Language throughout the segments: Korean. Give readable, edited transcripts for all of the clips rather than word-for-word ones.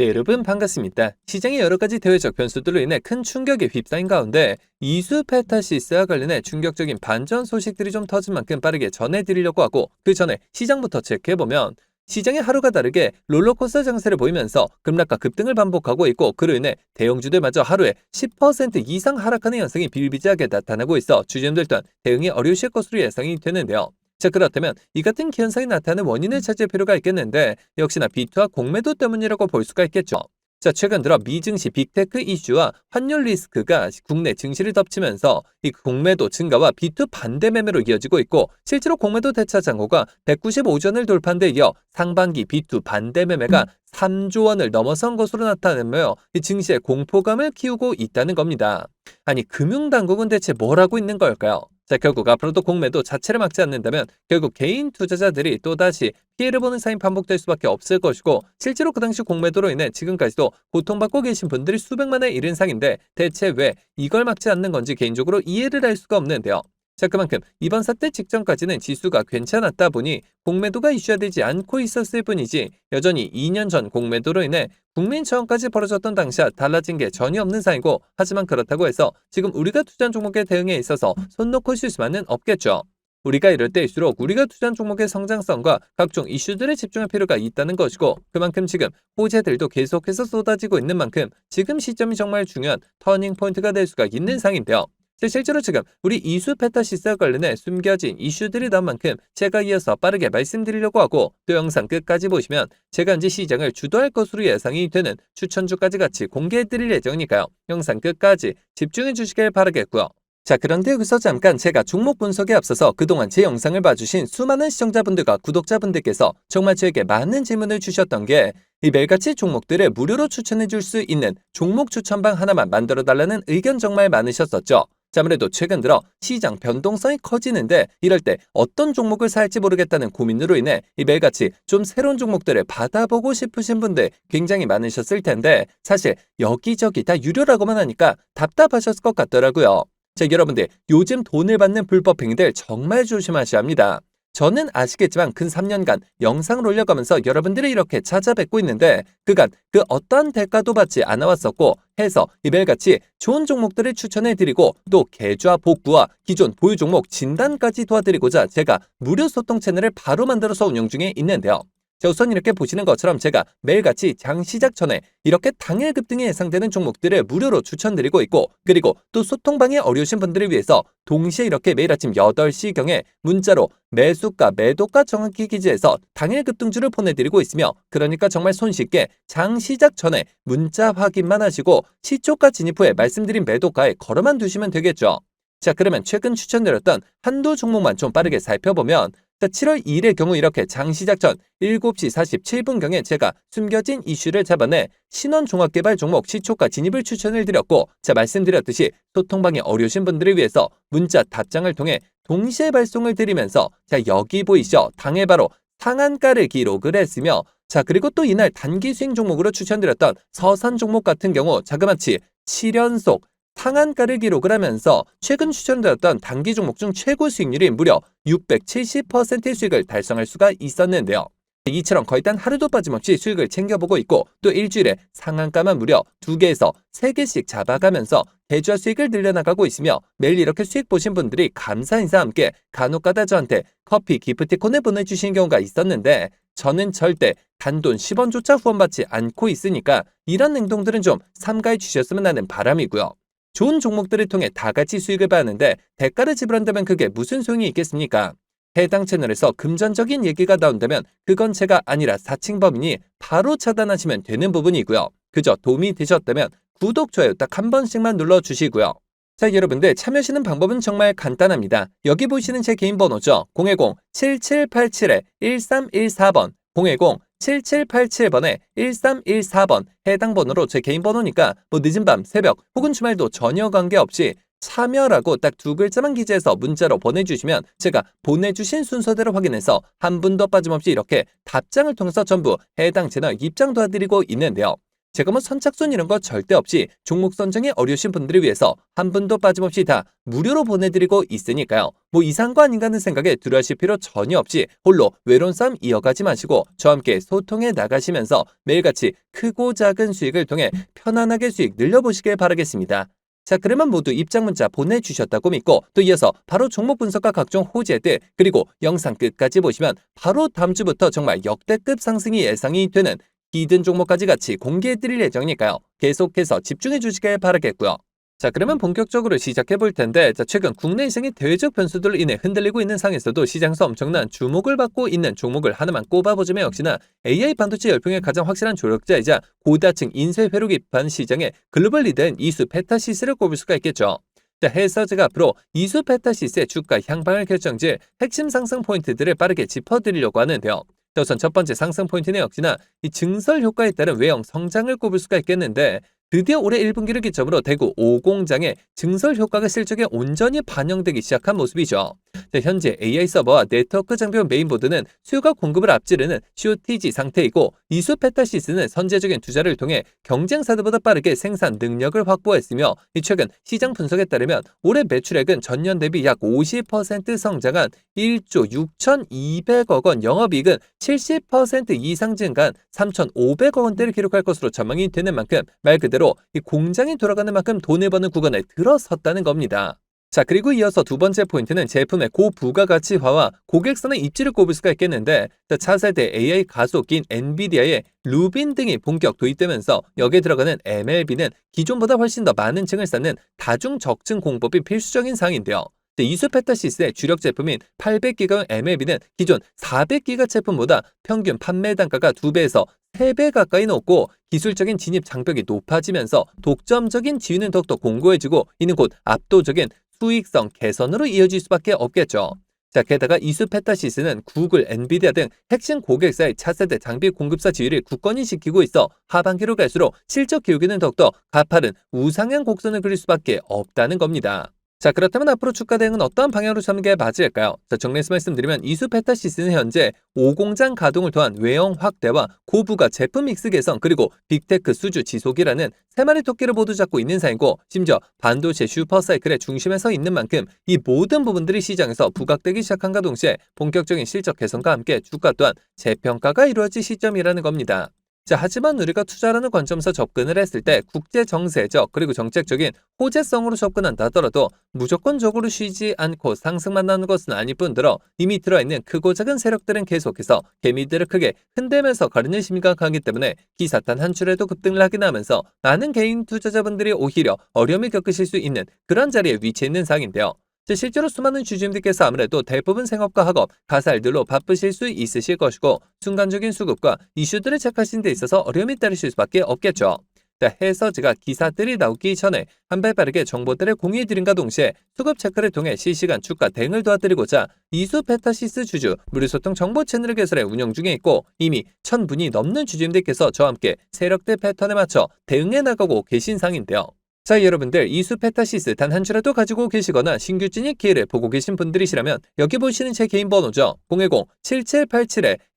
네, 여러분 반갑습니다. 시장의 여러 가지 대외적 변수들로 인해 큰 충격에 휩싸인 가운데 이수페타시스와 관련해 충격적인 반전 소식들이 좀 터진 만큼 빠르게 전해드리려고 하고, 그 전에 시장부터 체크해보면 시장의 하루가 다르게 롤러코스터 장세를 보이면서 급락과 급등을 반복하고 있고, 그로 인해 대형주들마저 하루에 10% 이상 하락하는 현상이 비일비재하게 나타나고 있어 주주들 또한 대응이 어려우실 것으로 예상이 되는데요. 자, 그렇다면 이 같은 기현상이 나타나는 원인을 찾을 필요가 있겠는데, 역시나 비투와 공매도 때문이라고 볼 수가 있겠죠. 자, 최근 들어 미증시 빅테크 이슈와 환율 리스크가 국내 증시를 덮치면서 이 공매도 증가와 비투 반대 매매로 이어지고 있고, 실제로 공매도 대차 잔고가 195조 원을 돌파한 데 이어 상반기 비투 반대 매매가 3조 원을 넘어선 것으로 나타나며 이 증시에 공포감을 키우고 있다는 겁니다. 아니, 금융당국은 대체 뭘 하고 있는 걸까요? 자, 결국 앞으로도 공매도 자체를 막지 않는다면 결국 개인 투자자들이 또다시 피해를 보는 사인 반복될 수밖에 없을 것이고, 실제로 그 당시 공매도로 인해 지금까지도 고통받고 계신 분들이 수백만에 이른 상인데 대체 왜 이걸 막지 않는 건지 개인적으로 이해를 할 수가 없는데요. 자, 그만큼 이번 사태 직전까지는 지수가 괜찮았다 보니 공매도가 이슈화되지 않고 있었을 뿐이지, 여전히 2년 전 공매도로 인해 국민 처형까지 벌어졌던 당시와 달라진 게 전혀 없는 사이고, 하지만 그렇다고 해서 지금 우리가 투자한 종목의 대응에 있어서 손 놓고 쉴 수만은 없겠죠. 우리가 이럴 때일수록 우리가 투자한 종목의 성장성과 각종 이슈들에 집중할 필요가 있다는 것이고, 그만큼 지금 호재들도 계속해서 쏟아지고 있는 만큼 지금 시점이 정말 중요한 터닝 포인트가 될 수가 있는 상인데요. 실제로 지금 우리 이수페타시스와 관련해 숨겨진 이슈들이 나온 만큼 제가 이어서 빠르게 말씀드리려고 하고, 또 영상 끝까지 보시면 제가 현재 시장을 주도할 것으로 예상이 되는 추천주까지 같이 공개해드릴 예정이니까요. 영상 끝까지 집중해 주시길 바라겠고요. 자, 그런데 여기서 잠깐 제가 종목 분석에 앞서서 그동안 제 영상을 봐주신 수많은 시청자분들과 구독자분들께서 정말 저에게 많은 질문을 주셨던 게, 이 매일같이 종목들을 무료로 추천해 줄 수 있는 종목 추천방 하나만 만들어 달라는 의견 정말 많으셨었죠. 자, 아무래도 최근 들어 시장 변동성이 커지는데 이럴 때 어떤 종목을 살지 모르겠다는 고민으로 인해 이 매일같이 좀 새로운 종목들을 받아보고 싶으신 분들 굉장히 많으셨을 텐데, 사실 여기저기 다 유료라고만 하니까 답답하셨을 것 같더라고요. 자, 여러분들 요즘 돈을 받는 불법 행위들 정말 조심하셔야 합니다. 저는 아시겠지만 근 3년간 영상을 올려가면서 여러분들이 이렇게 찾아뵙고 있는데, 그간 그 어떠한 대가도 받지 않아 왔었고 해서 이별같이 좋은 종목들을 추천해드리고, 또 계좌 복구와 기존 보유 종목 진단까지 도와드리고자 제가 무료 소통 채널을 바로 만들어서 운영 중에 있는데요. 자, 우선 이렇게 보시는 것처럼 제가 매일같이 장 시작 전에 이렇게 당일 급등이 예상되는 종목들을 무료로 추천드리고 있고, 그리고 또 소통방에 어려우신 분들을 위해서 동시에 이렇게 매일 아침 8시경에 문자로 매수가 매도가 정확히 기재해서 당일 급등주를 보내드리고 있으며, 그러니까 정말 손쉽게 장 시작 전에 문자 확인만 하시고 시초가 진입 후에 말씀드린 매도가에 걸어만 두시면 되겠죠. 자, 그러면 최근 추천드렸던 한두 종목만 좀 빠르게 살펴보면, 7월 2일의 경우 이렇게 장 시작 전 7시 47분경에 제가 숨겨진 이슈를 잡아내 신원 종합개발 종목 시초가 진입을 추천을 드렸고, 자, 말씀드렸듯이 소통방에 어려우신 분들을 위해서 문자 답장을 통해 동시에 발송을 드리면서, 자, 여기 보이시죠? 당일 바로 상한가를 기록을 했으며, 자, 그리고 또 이날 단기 수익 종목으로 추천드렸던 서산 종목 같은 경우 자그마치 7연속 상한가를 기록을 하면서 최근 추천드렸던 단기 종목 중 최고 수익률이 무려 670%의 수익을 달성할 수가 있었는데요. 이처럼 거의 단 하루도 빠짐없이 수익을 챙겨보고 있고, 또 일주일에 상한가만 무려 2개에서 3개씩 잡아가면서 계좌 수익을 늘려나가고 있으며, 매일 이렇게 수익 보신 분들이 감사 인사와 함께 간혹가다 저한테 커피 기프티콘을 보내주신 경우가 있었는데, 저는 절대 단돈 10원조차 후원받지 않고 있으니까 이런 행동들은 좀 삼가해 주셨으면 하는 바람이고요. 좋은 종목들을 통해 다 같이 수익을 받는데 대가를 지불한다면 그게 무슨 소용이 있겠습니까? 해당 채널에서 금전적인 얘기가 나온다면 그건 제가 아니라 사칭범이니 바로 차단하시면 되는 부분이고요. 그저 도움이 되셨다면 구독, 좋아요 딱 한 번씩만 눌러주시고요. 자, 여러분들 참여하시는 방법은 정말 간단합니다. 여기 보시는 제 개인 번호죠. 010-7787-1314번 010-7787번에 1314번 해당 번호로 제 개인 번호니까 뭐 늦은 밤, 새벽 혹은 주말도 전혀 관계없이 참여라고 딱 두 글자만 기재해서 문자로 보내주시면 제가 보내주신 순서대로 확인해서 한 분도 빠짐없이 이렇게 답장을 통해서 전부 해당 채널 입장 도와드리고 있는데요. 제가 뭐 선착순 이런 거 절대 없이 종목 선정이 어려우신 분들을 위해서 한 분도 빠짐없이 다 무료로 보내드리고 있으니까요. 뭐 이상한 거 아닌가 하는 생각에 두려워하실 필요 전혀 없이 홀로 외로운 싸움 이어가지 마시고 저와 함께 소통해 나가시면서 매일같이 크고 작은 수익을 통해 편안하게 수익 늘려보시길 바라겠습니다. 자, 그러면 모두 입장 문자 보내주셨다고 믿고 또 이어서 바로 종목 분석과 각종 호재들 그리고 영상 끝까지 보시면 바로 다음 주부터 정말 역대급 상승이 예상이 되는 히든 종목까지 같이 공개해드릴 예정이니까요. 계속해서 집중해 주시길 바라겠고요. 자, 그러면 본격적으로 시작해 볼 텐데, 자, 최근 국내 시장이 대외적 변수들로 인해 흔들리고 있는 상에서도 시장에서 엄청난 주목을 받고 있는 종목을 하나만 꼽아보자면 역시나 AI 반도체 열풍의 가장 확실한 조력자이자 고다층 인쇄 회로 기반 시장의 글로벌 리더인 이수페타시스를 꼽을 수가 있겠죠. 자, 해서 제가 앞으로 이수페타시스의 주가 향방을 결정질 핵심 상승 포인트들을 빠르게 짚어드리려고 하는데요. 우선 첫 번째 상승 포인트는 역시나 이 증설 효과에 따른 외형 성장을 꼽을 수가 있겠는데 드디어 올해 1분기를 기점으로 대구 5공장의 증설 효과가 실적에 온전히 반영되기 시작한 모습이죠. 현재 AI 서버와 네트워크 장비용 메인보드는 수요가 공급을 앞지르는 쇼티지 상태이고 이수페타시스는 선제적인 투자를 통해 경쟁사들보다 빠르게 생산 능력을 확보했으며 최근 시장 분석에 따르면 올해 매출액은 전년 대비 약 50% 성장한 1조 6,200억 원, 영업이익은 70% 이상 증가한 3,500억 원대를 기록할 것으로 전망이 되는 만큼 말 그대로 이 공장이 돌아가는 만큼 돈을 버는 구간에 들어섰다는 겁니다. 자, 그리고 이어서 두 번째 포인트는 제품의 고부가가치화와 고객선의 입지를 꼽을 수가 있겠는데 차세대 AI 가속기인 엔비디아의 루빈 등이 본격 도입되면서 여기에 들어가는 MLB는 기존보다 훨씬 더 많은 층을 쌓는 다중적층 공법이 필수적인 사항인데요. 이수페타시스의 주력 제품인 800기가용 MLB는 기존 400기가 제품보다 평균 판매 단가가 2배에서 3배 가까이 높고 기술적인 진입 장벽이 높아지면서 독점적인 지위는 더욱더 공고해지고 이는 곧 압도적인 수익성 개선으로 이어질 수밖에 없겠죠. 자, 게다가 이수페타시스는 구글, 엔비디아 등 핵심 고객사의 차세대 장비 공급사 지위를 굳건히 지키고 있어 하반기로 갈수록 실적 기울기는 더욱더 가파른 우상향 곡선을 그릴 수밖에 없다는 겁니다. 자, 그렇다면 앞으로 주가 대응은 어떠한 방향으로 잡는 게 맞을까요? 자, 정리해서 말씀드리면 이수페타시스는 현재 5공장 가동을 통한 외형 확대와 고부가 제품 믹스 개선 그리고 빅테크 수주 지속이라는 세 마리 토끼를 모두 잡고 있는 상이고 심지어 반도체 슈퍼사이클의 중심에 서 있는 만큼 이 모든 부분들이 시장에서 부각되기 시작한과 동시에 본격적인 실적 개선과 함께 주가 또한 재평가가 이루어질 시점이라는 겁니다. 자, 하지만 우리가 투자라는 관점에서 접근을 했을 때 국제 정세적 그리고 정책적인 호재성으로 접근한다 하더라도 무조건적으로 쉬지 않고 상승만 나는 것은 아닐 뿐더러 이미 들어있는 크고 작은 세력들은 계속해서 개미들을 크게 흔들면서 가르는 심리가 강하기 때문에 기사 단 한 줄에도 급등을 하긴 하면서 많은 개인 투자자분들이 오히려 어려움을 겪으실 수 있는 그런 자리에 위치해 있는 상황인데요. 실제로 수많은 주주님들께서 아무래도 대부분 생업과 학업, 가사일들로 바쁘실 수 있으실 것이고 순간적인 수급과 이슈들을 체크하시는 데 있어서 어려움이 따르실 수밖에 없겠죠. 자, 해서 제가 기사들이 나오기 전에 한 발 빠르게 정보들을 공유해드린과 동시에 수급 체크를 통해 실시간 주가 대응을 도와드리고자 이수페타시스 주주 무료소통 정보 채널을 개설해 운영 중에 있고 이미 1,000분이 넘는 주주님들께서 저와 함께 세력대 패턴에 맞춰 대응해 나가고 계신 상인데요. 자, 여러분들 이수페타시스 단 한 주라도 가지고 계시거나 신규 진입 기회를 보고 계신 분들이시라면 여기 보시는 제 개인 번호죠.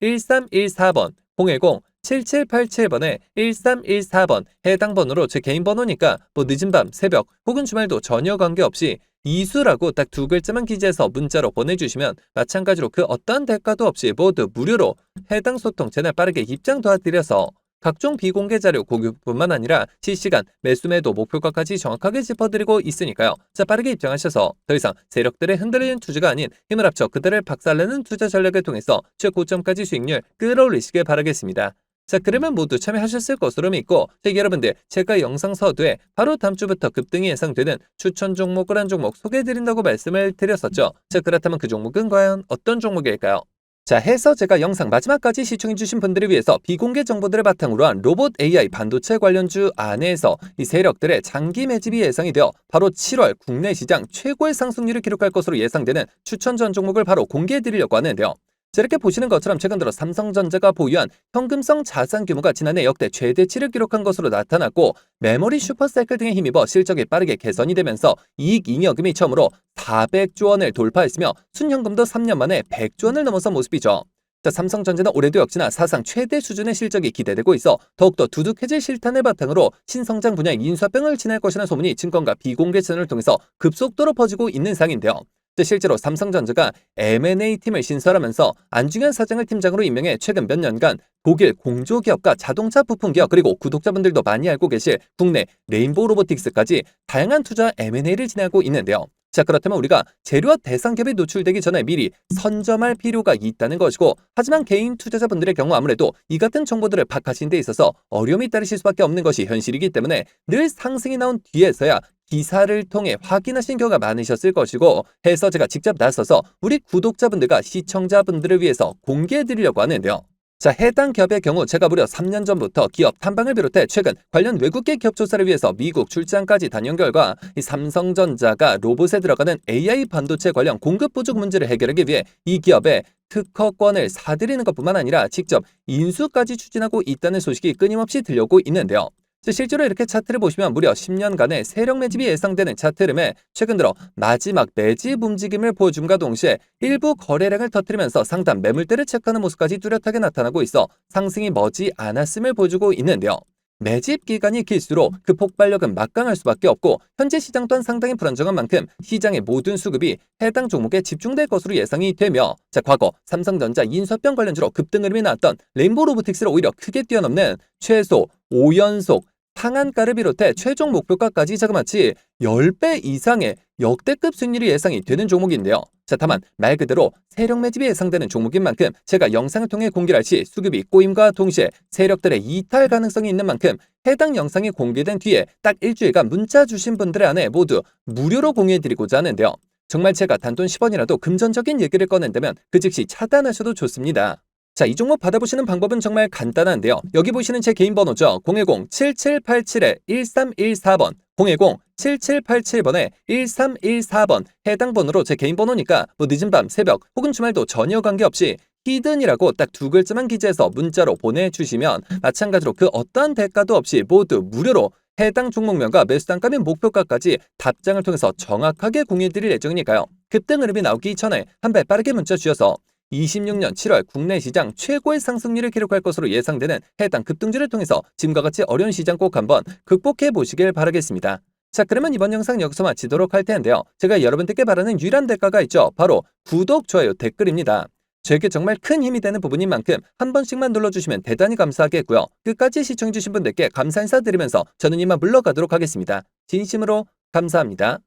010-7787-1314번 010-7787번에 1314번 해당 번호로 제 개인 번호니까 뭐 늦은 밤, 새벽 혹은 주말도 전혀 관계없이 이수라고 딱 두 글자만 기재해서 문자로 보내주시면 마찬가지로 그 어떠한 대가도 없이 모두 무료로 해당 소통 채널 빠르게 입장 도와드려서 각종 비공개 자료 공유뿐만 아니라 실시간 매수 매도 목표가까지 정확하게 짚어드리고 있으니까요. 자, 빠르게 입장하셔서 더 이상 세력들의 흔들리는 투자가 아닌 힘을 합쳐 그들을 박살내는 투자 전략을 통해서 최고점까지 수익률 끌어올리시길 바라겠습니다. 자, 그러면 모두 참여하셨을 것으로 믿고 여러분들 제가 영상 서두에 바로 다음 주부터 급등이 예상되는 추천 종목을 한 종목 소개해드린다고 말씀을 드렸었죠. 자, 그렇다면 그 종목은 과연 어떤 종목일까요? 자, 해서 제가 영상 마지막까지 시청해주신 분들을 위해서 비공개 정보들을 바탕으로 한 로봇 AI 반도체 관련주 안에서 이 세력들의 장기 매집이 예상이 되어 바로 7월 국내 시장 최고의 상승률을 기록할 것으로 예상되는 추천 전 종목을 바로 공개해드리려고 하는데요. 자, 이렇게 보시는 것처럼 최근 들어 삼성전자가 보유한 현금성 자산 규모가 지난해 역대 최대치를 기록한 것으로 나타났고 메모리 슈퍼사이클 등에 힘입어 실적이 빠르게 개선이 되면서 이익 잉여금이 처음으로 400조 원을 돌파했으며 순현금도 3년 만에 100조 원을 넘어선 모습이죠. 자, 삼성전자는 올해도 역시나 사상 최대 수준의 실적이 기대되고 있어 더욱더 두둑해질 실탄을 바탕으로 신성장 분야의 인수합병을 진행할 것이라는 소문이 증권가 비공개 채널을 통해서 급속도로 퍼지고 있는 상인데요. 실제로 삼성전자가 M&A 팀을 신설하면서 안중현 사장을 팀장으로 임명해 최근 몇 년간 독일 공조기업과 자동차 부품기업 그리고 구독자분들도 많이 알고 계실 국내 레인보우 로보틱스까지 다양한 투자 M&A를 진행하고 있는데요. 자, 그렇다면 우리가 재료와 대상 기업이 노출되기 전에 미리 선점할 필요가 있다는 것이고, 하지만 개인 투자자분들의 경우 아무래도 이 같은 정보들을 파악하시는 데 있어서 어려움이 따르실 수밖에 없는 것이 현실이기 때문에 늘 상승이 나온 뒤에서야 기사를 통해 확인하신 경우가 많으셨을 것이고, 해서 제가 직접 나서서 우리 구독자분들과 시청자분들을 위해서 공개해드리려고 하는데요. 자, 해당 기업의 경우 제가 무려 3년 전부터 기업 탐방을 비롯해 최근 관련 외국계 기업 조사를 위해서 미국 출장까지 다녀온 결과 이 삼성전자가 로봇에 들어가는 AI 반도체 관련 공급 부족 문제를 해결하기 위해 이 기업에 특허권을 사들이는 것뿐만 아니라 직접 인수까지 추진하고 있다는 소식이 끊임없이 들려오고 있는데요. 실제로 이렇게 차트를 보시면 무려 10년간의 세력 매집이 예상되는 차트 흐름에 최근 들어 마지막 매집 움직임을 보여줌과 동시에 일부 거래량을 터뜨리면서 상단 매물대를 체크하는 모습까지 뚜렷하게 나타나고 있어 상승이 머지 않았음을 보여주고 있는데요. 매집 기간이 길수록 그 폭발력은 막강할 수밖에 없고, 현재 시장 또한 상당히 불안정한 만큼 시장의 모든 수급이 해당 종목에 집중될 것으로 예상이 되며, 자, 과거 삼성전자 인수합병 관련주로 급등 흐름이 나왔던 레인보우 로보틱스를 오히려 크게 뛰어넘는 최소 5연속 상한가를 비롯해 최종 목표가까지 자그마치 10배 이상의 역대급 수익률이 예상이 되는 종목인데요. 자, 다만 말 그대로 세력 매집이 예상되는 종목인 만큼 제가 영상을 통해 공개할 시 수급이 꼬임과 동시에 세력들의 이탈 가능성이 있는 만큼 해당 영상이 공개된 뒤에 딱 일주일간 문자 주신 분들의 안에 모두 무료로 공유해드리고자 하는데요. 정말 제가 단돈 10원이라도 금전적인 얘기를 꺼낸다면 그 즉시 차단하셔도 좋습니다. 자, 이 종목 받아보시는 방법은 정말 간단한데요. 여기 보시는 제 개인 번호죠. 010-7787-1314번 010-7787번에 1314번 해당 번호로 제 개인 번호니까 뭐 늦은 밤, 새벽 혹은 주말도 전혀 관계없이 히든이라고 딱 두 글자만 기재해서 문자로 보내주시면 마찬가지로 그 어떠한 대가도 없이 모두 무료로 해당 종목명과 매수 단가 및 목표가까지 답장을 통해서 정확하게 공유해드릴 예정이니까요. 급등 흐름이 나오기 전에 한 발 빠르게 문자 주셔서 26년 7월 국내 시장 최고의 상승률을 기록할 것으로 예상되는 해당 급등주를 통해서 지금과 같이 어려운 시장 꼭 한번 극복해 보시길 바라겠습니다. 자, 그러면 이번 영상 여기서 마치도록 할 텐데요. 제가 여러분들께 바라는 유일한 대가가 있죠. 바로 구독, 좋아요, 댓글입니다. 저에게 정말 큰 힘이 되는 부분인 만큼 한 번씩만 눌러주시면 대단히 감사하겠고요. 끝까지 시청해주신 분들께 감사 인사드리면서 저는 이만 물러가도록 하겠습니다. 진심으로 감사합니다.